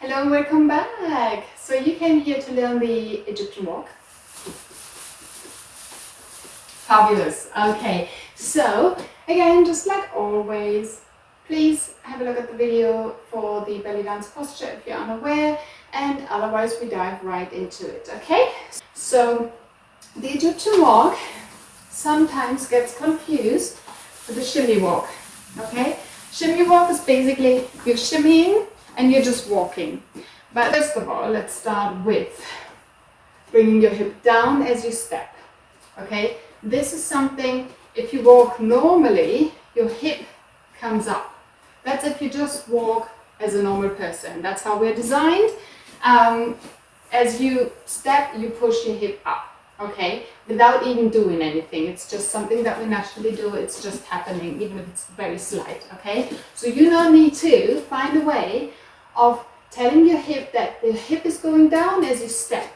Hello and welcome back. So you came here to learn the Egyptian walk. Fabulous. Okay, so again, just like always, please have a look at the video for the belly dance posture if you're unaware, and otherwise we dive right into it, okay? So the Egyptian walk sometimes gets confused with the shimmy walk, okay? Shimmy walk is basically you're shimmying and you're just walking. But first of all, let's start with bringing your hip down as you step, okay? This is something, if you walk normally, your hip comes up. That's if you just walk as a normal person. That's how we're designed. As you step, you push your hip up, okay? Without even doing anything. It's just something that we naturally do. It's just happening, even if it's very slight, okay? So you now need to find a way of telling your hip that the hip is going down as you step,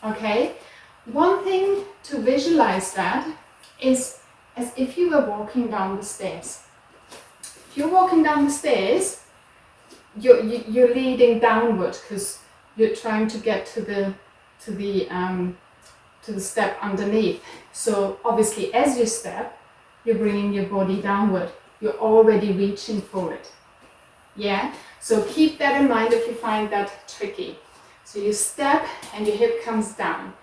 okay? One thing to visualize that is as if you were walking down the stairs. If you're walking down the stairs, you're leading downward because you're trying to get to the step underneath. So obviously as you step, you're bringing your body downward. You're already reaching for it. Yeah? So keep that in mind if you find that tricky. So you step and your hip comes down.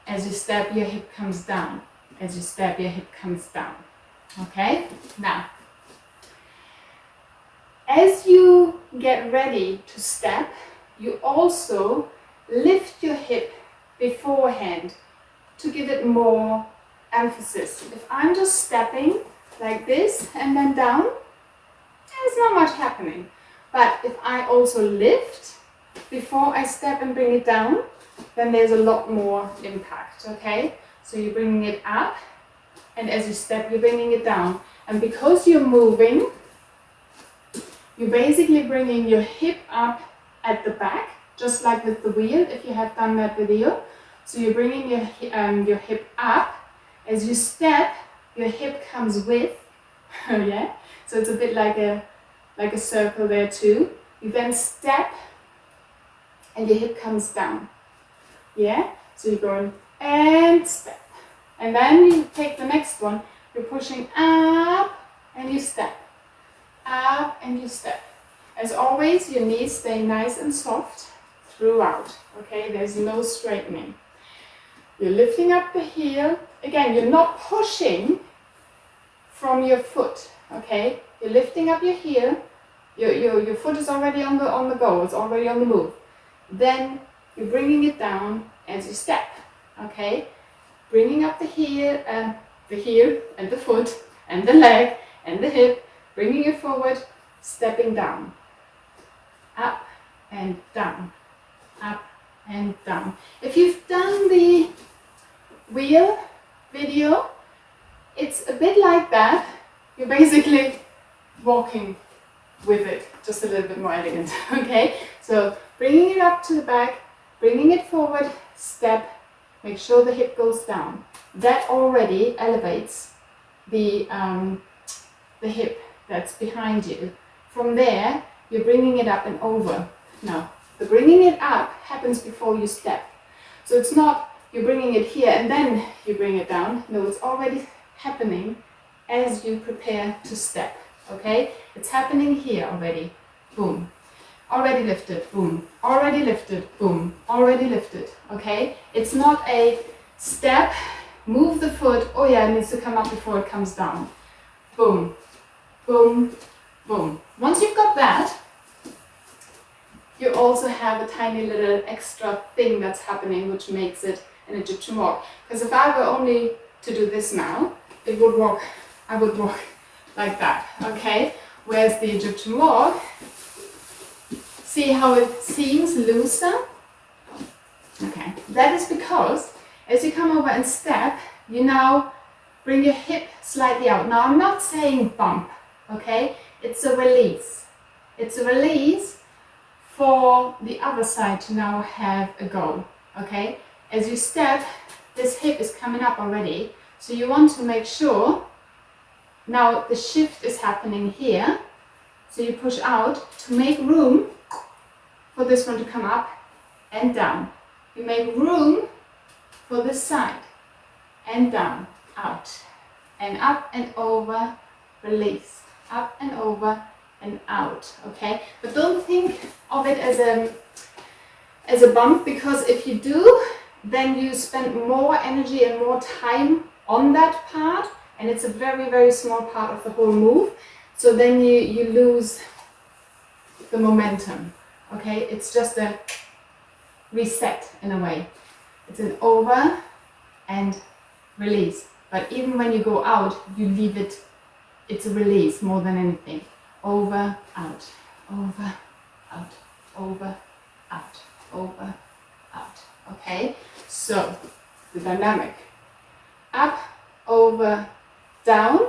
As you step, your hip comes down. As you step, your hip comes down. Okay? Now, as you get ready to step, you also lift your hip beforehand to give it more emphasis. If I'm just stepping like this and then down, there's not much happening. But if I also lift before I step and bring it down, then there's a lot more impact, okay? So you're bringing it up, and as you step, you're bringing it down. And because you're moving, you're basically bringing your hip up at the back, just like with the wheel, if you have done that video. So you're bringing your hip up. As you step, your hip comes with, yeah? So it's a bit like a circle there too. You then step, and your hip comes down. Yeah? So you're going and step. And then you take the next one. You're pushing up and you step. Up and you step. As always, your knees stay nice and soft throughout. Okay? There's no straightening. You're lifting up the heel. Again, you're not pushing from your foot. Okay? You're lifting up your heel. Your foot is already on the go. It's already on the move. Then you're bringing it down as you step, okay? Bringing up the heel and the foot and the leg and the hip, bringing it forward, stepping down. Up and down, up and down. If you've done the wheel video, it's a bit like that. You're basically walking with it, just a little bit more elegant, okay? So bringing it up to the back, bringing it forward, step, make sure the hip goes down. That already elevates the hip that's behind you. From there, you're bringing it up and over. Now, the bringing it up happens before you step. So it's not you're bringing it here and then you bring it down. No, it's already happening as you prepare to step, okay? It's happening here already. Boom. Already lifted, boom, already lifted, boom, already lifted, okay? It's not a step, move the foot, oh yeah, it needs to come up before it comes down. Boom, boom, boom. Once you've got that, you also have a tiny little extra thing that's happening which makes it an Egyptian walk. Because if I were only to do this now, I would walk like that, okay? Whereas the Egyptian walk, see how it seems looser? Okay, that is because as you come over and step, you now bring your hip slightly out. Now I'm not saying bump, okay? It's a release. It's a release for the other side to now have a go, okay? As you step, this hip is coming up already, so you want to make sure now the shift is happening here, so you push out to make room for this one to come up and down. You make room for this side and down, out and up and over, release, up and over and out, okay? But don't think of it as a bump, because if you do, then you spend more energy and more time on that part, and it's a very, very small part of the whole move. So then you lose the momentum, okay? It's just a reset in a way. It's an over and release. But even when you go out, you leave it, it's a release more than anything. Over, out, over, out, over, out, over, out, okay? So, the dynamic. Up, over, down,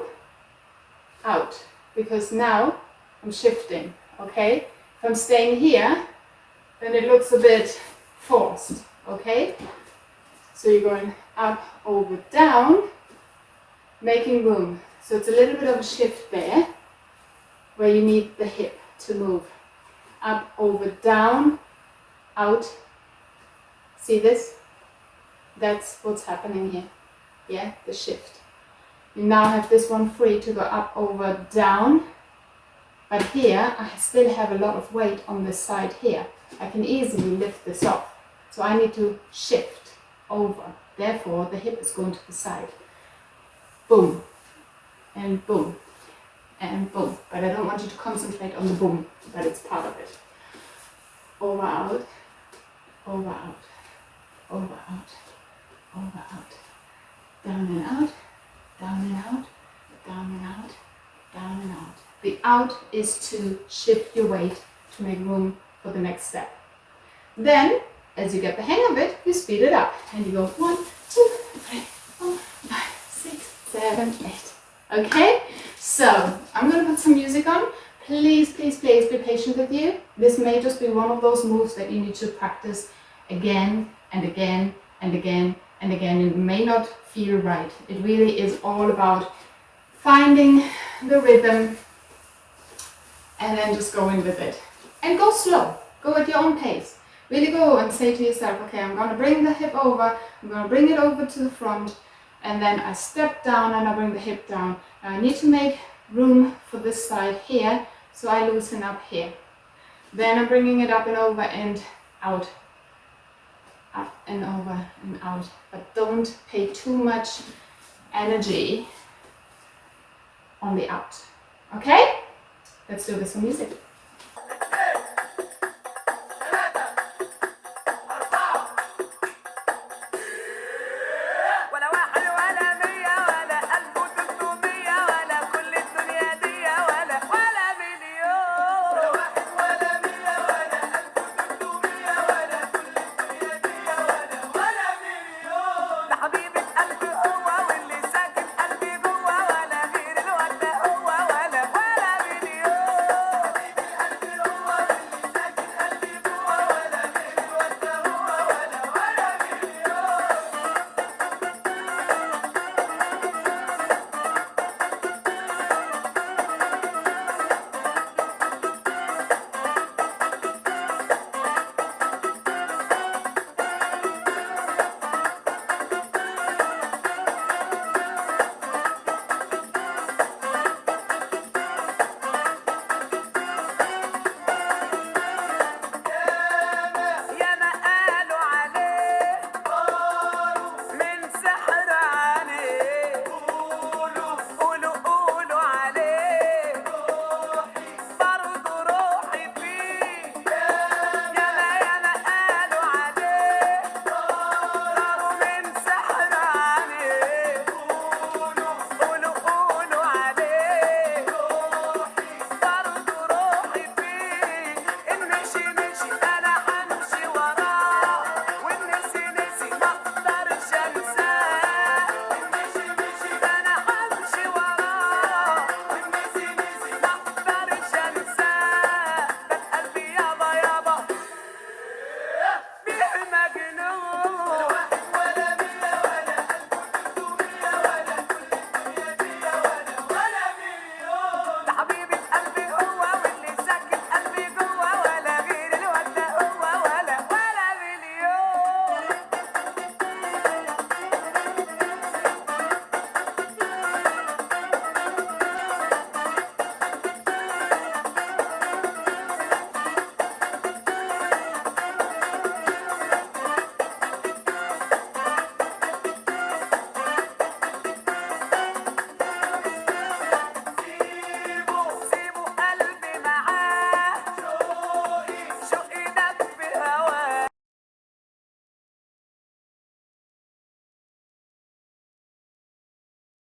out. Because now I'm shifting, okay? If I'm staying here, then it looks a bit forced, okay? So you're going up, over, down, making room. So it's a little bit of a shift there, where you need the hip to move. Up, over, down, out. See this? That's what's happening here. Yeah, the shift. You now have this one free to go up, over, down. But here, I still have a lot of weight on this side here. I can easily lift this off. So I need to shift over. Therefore, the hip is going to the side. Boom. And boom. And boom. But I don't want you to concentrate on the boom, but it's part of it. Over, out. Over, out. Over, out. Over, out. Down and out. Down and out. Down and out. Down and out. The out is to shift your weight to make room for the next step. Then, as you get the hang of it, you speed it up. And you go 1, 2, 3, 4, 5, 6, 7, 8. Okay? So, I'm going to put some music on. Please, please, please be patient with you. This may just be one of those moves that you need to practice again and again and again and again. It may not feel right. It really is all about finding the rhythm and then just going with it. And go slow. Go at your own pace. Really go and say to yourself, okay, I'm going to bring the hip over, I'm going to bring it over to the front, and then I step down and I bring the hip down. Now I need to make room for this side here, so I loosen up here. Then I'm bringing it up and over and out. Up and over and out. But don't pay too much energy on the out. Okay? Let's do this with music.